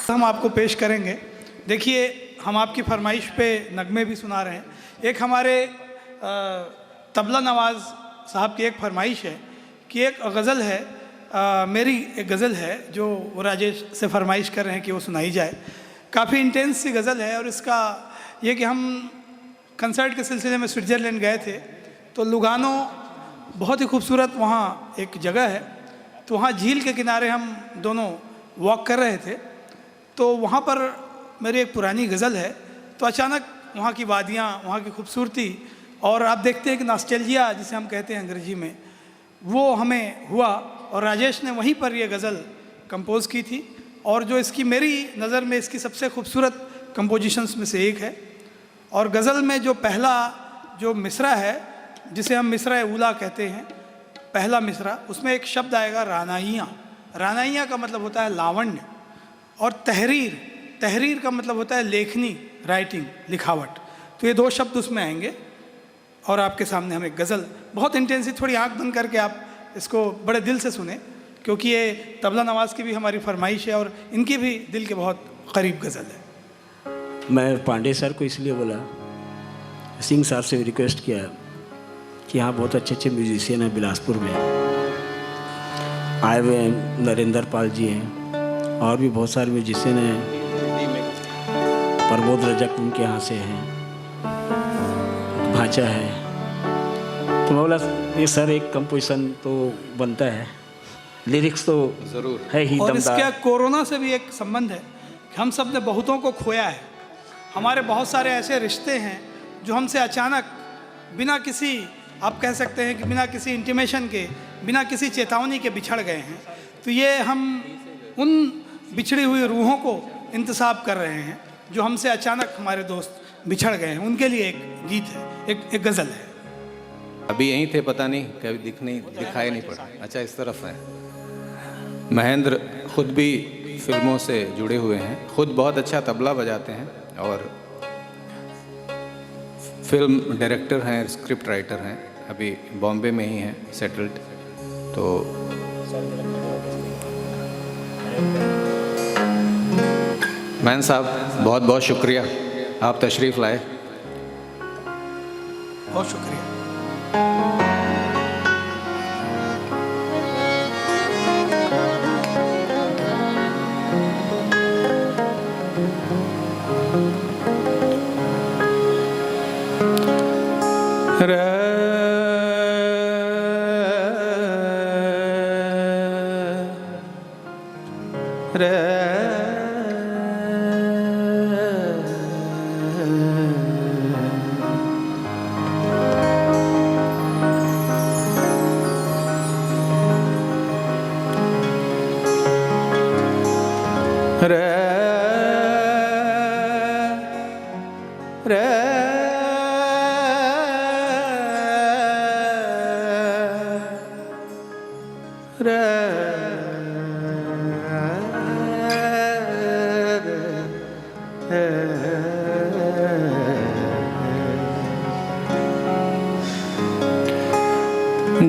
हम आपको पेश करेंगे। देखिए, हम आपकी फरमाइश पे नगमे भी सुना रहे हैं। एक हमारे तबला नवाज़ साहब की एक फरमाइश है कि एक गज़ल है, मेरी एक गज़ल है जो वो राजेश से फरमाइश कर रहे हैं कि वो सुनाई जाए। काफ़ी इंटेंस सी गज़ल है और इसका ये कि हम कंसर्ट के सिलसिले में स्विट्ज़रलैंड गए थे तो लुगानो बहुत ही खूबसूरत वहाँ एक जगह है, तो वहाँ झील के किनारे हम दोनों वॉक कर रहे थे। तो वहाँ पर मेरी एक पुरानी गज़ल है, तो अचानक वहाँ की वादियाँ, वहाँ की खूबसूरती और आप देखते हैं कि नॉस्टैल्जिया जिसे हम कहते हैं अंग्रेजी में, वो हमें हुआ और राजेश ने वहीं पर ये गज़ल कंपोज़ की थी। और जो इसकी मेरी नज़र में इसकी सबसे खूबसूरत कंपोजिशंस में से एक है। और गज़ल में जो पहला जो मिसरा है जिसे हम मिसरा उला कहते हैं, पहला मिसरा, उसमें एक शब्द आएगा रानाइयाँ। रानाइयाँ का मतलब होता है लावण्य, और तहरीर, तहरीर का मतलब होता है लेखनी, राइटिंग, लिखावट। तो ये दो शब्द उसमें आएंगे और आपके सामने हम एक गज़ल बहुत इंटेंसिव, थोड़ी आंख बंद करके आप इसको बड़े दिल से सुने, क्योंकि ये तबला नवाज़ की भी हमारी फरमाइश है और इनकी भी दिल के बहुत करीब गज़ल है। मैं पांडे सर को इसलिए बोला, सिंह साहब से रिक्वेस्ट किया कि यहाँ बहुत अच्छे अच्छे म्यूजिशियन हैं बिलासपुर में, आए हुए हैं, नरेंद्र पाल जी हैं और भी बहुत सारे म्यूजिशियन हैं, प्रमोद रजक उनके यहाँ से हैं, भाचा है। तो मैं बोला ये सर एक कंपोजिशन तो बनता है, लिरिक्स तो ज़रूर है ही। और इसका कोरोना से भी एक संबंध है कि हम सब ने बहुतों को खोया है। हमारे बहुत सारे ऐसे रिश्ते हैं जो हमसे अचानक बिना किसी, आप कह सकते हैं कि बिना किसी इंटीमेशन के, बिना किसी चेतावनी के बिछड़ गए हैं। तो ये हम उन बिछड़ी हुई रूहों को इंतसाब कर रहे हैं जो हमसे अचानक हमारे दोस्त बिछड़ गए हैं, उनके लिए एक गीत है, एक गज़ल है। अभी यहीं थे, पता नहीं कभी दिखाई नहीं पड़ा। अच्छा, इस तरफ है। महेंद्र खुद भी फिल्मों से जुड़े हुए हैं, खुद बहुत अच्छा तबला बजाते हैं और फिल्म डायरेक्टर हैं, स्क्रिप्ट राइटर हैं, अभी बॉम्बे में ही हैं सेटल्ड। तो मैन साहब बहुत बहुत शुक्रिया, आप तशरीफ़ लाए, बहुत शुक्रिया।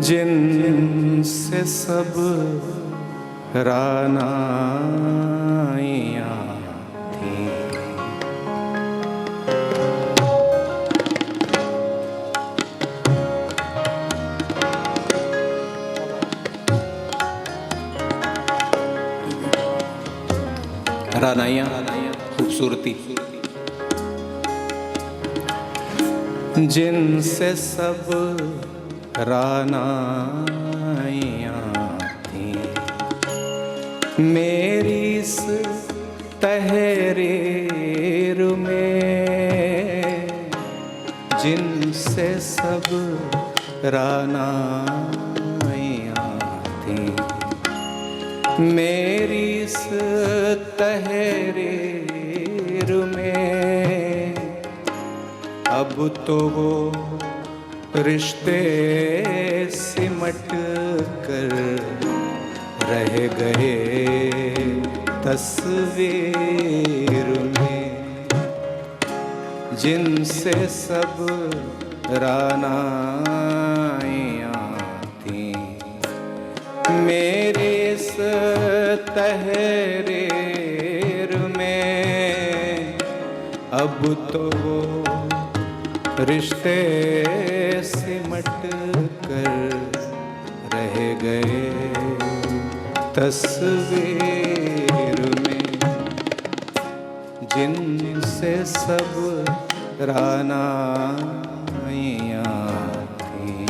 जिनसे सब रानाइयाँ थीं, रानाइयाँ खूबसूरती, जिनसे सब रानाइयाँ थीं, मेरी इस तहरीर में, जिनसे सब रानाइयाँ थीं, मेरी इस तहरीर में, अब तो वो रिश्ते सिमट कर रह गए तस्वीर में, जिनसे सब रानाइयाँ थीं, मेरे इस तहरीर अब तो वो रिश्ते सिमट कर रह गए तस्वीर में, जिनसे सब रानाइयाँ थीं।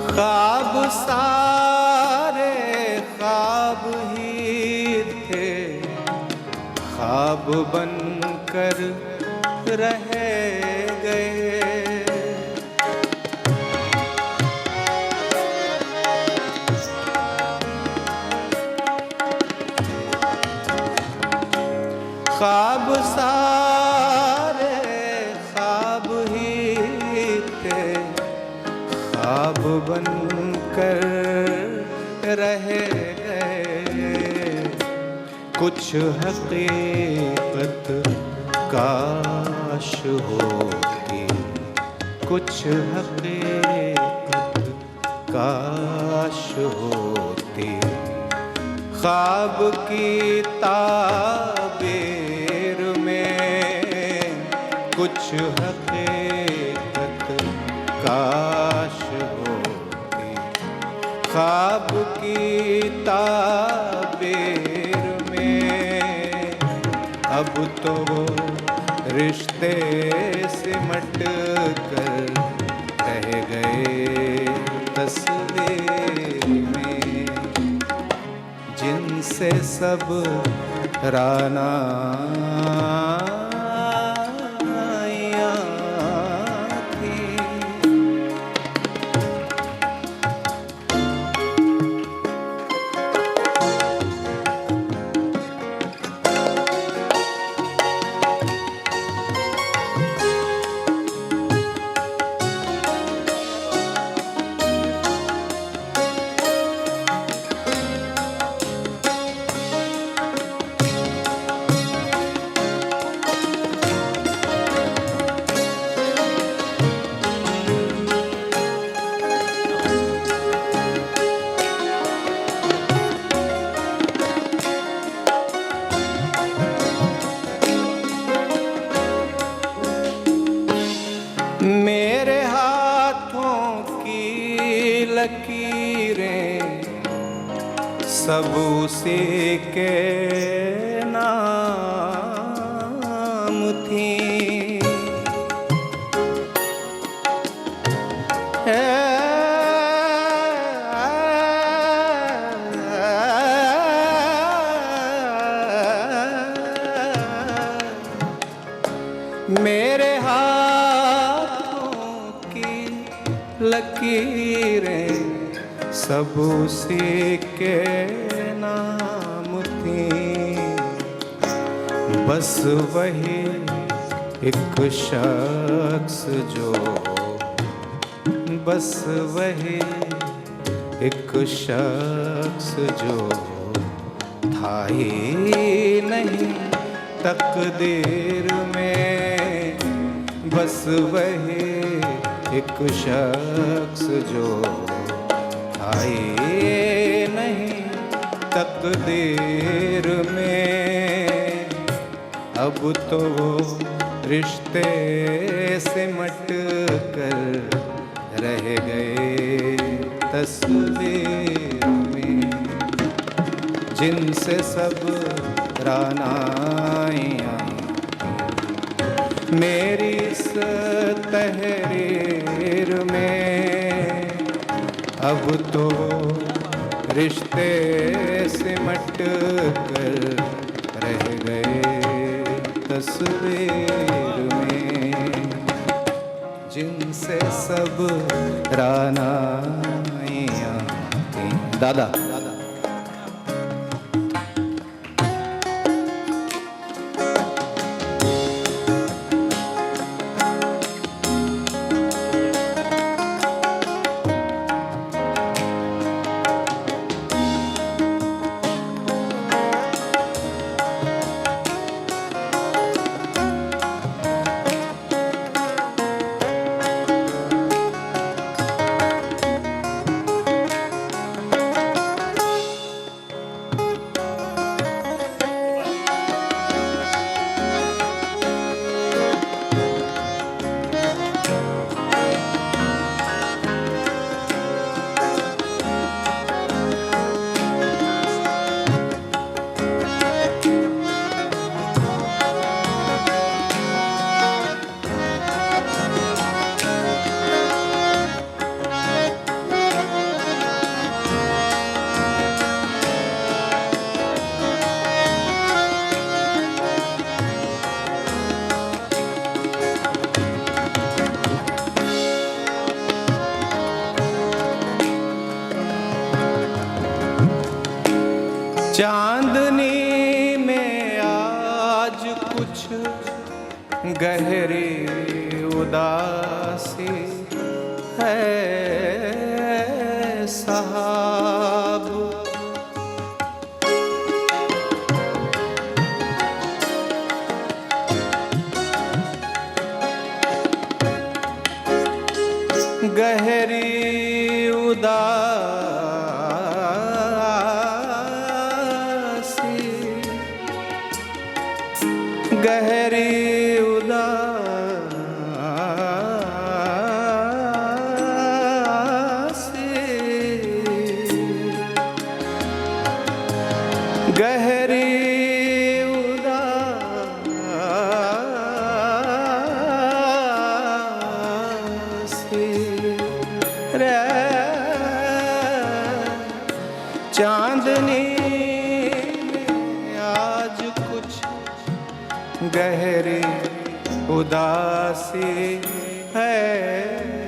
ख्वाब सारे ख्वाब ही थे, ख्वाब बनकर रह गए। ख्वाब सारे ख्वाब ही थे, ख्वाब बनकर रह गए। कुछ हकीकत काश होती, कुछ हकीकत काश होती, ख्वाब की ताबीर में कुछ हकीकत काश होती, ख्वाब की ताबीर में। अब तो वो रिश्ते सिमट कर रह गए तस्वीर में, जिनसे सब रानाइयाँ थीं। मेरे हाथों की लकीरें सब उसी के नाम थीं। मेरे हाथों की लकीरें सब उसी के नाम थीं। बस वही एक शख्स जो, बस वही एक शख्स जो था ही नहीं तकदीर में। बस वही एक शख्स जो था ही नहीं तकदीर में। अब तो वो रिश्ते सिमट कर रह गए तस्वीर में, जिनसे सब रानाइयाँ मेरी इस तहरीर में अब तो रिश्ते सिमट कर रह गए तस्वीर में, जिनसे सब रानाइयाँ थीं। दादा चांदनी में आज कुछ गहरी उदासी है साहब, गहरी उदासी, गहरी उदासी, गहरी उदासी रे चांदनी में आज कुछ गहरी उदासी है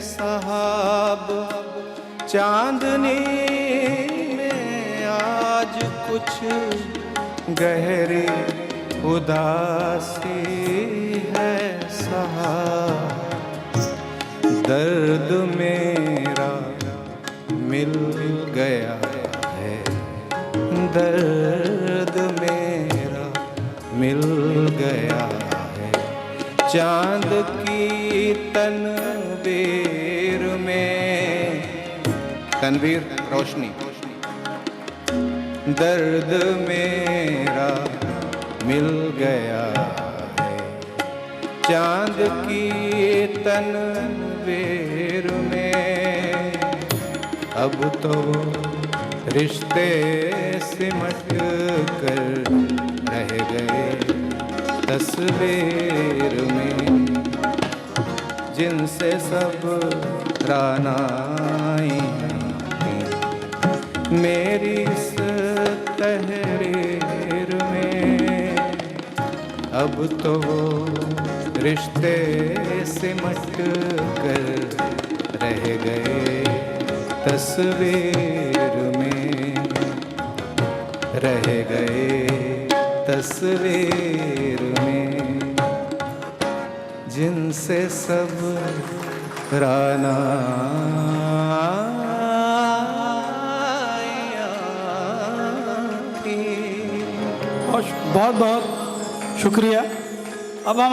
साहब, चांदनी में आज कुछ गहरी उदासी है साहब, दर्द मेरा मिल गया है, दर्द मेरा मिल गया है, चांद की तनवीर में, तनवीर रोशनी, दर्द मेरा मिल गया है, चांद की तनवीर में अब तो रिश्ते सिमट कर रह गए तस्वीर में, जिनसे सब रानाइयाँ थीं मेरी इस तहरीर में अब तो वो रिश्ते सिमट कर रह गए तस्वीर में, रह गए तस्वीर में, जिनसे सब रानाइयाँ थीं। बहुत बहुत शुक्रिया। अब हम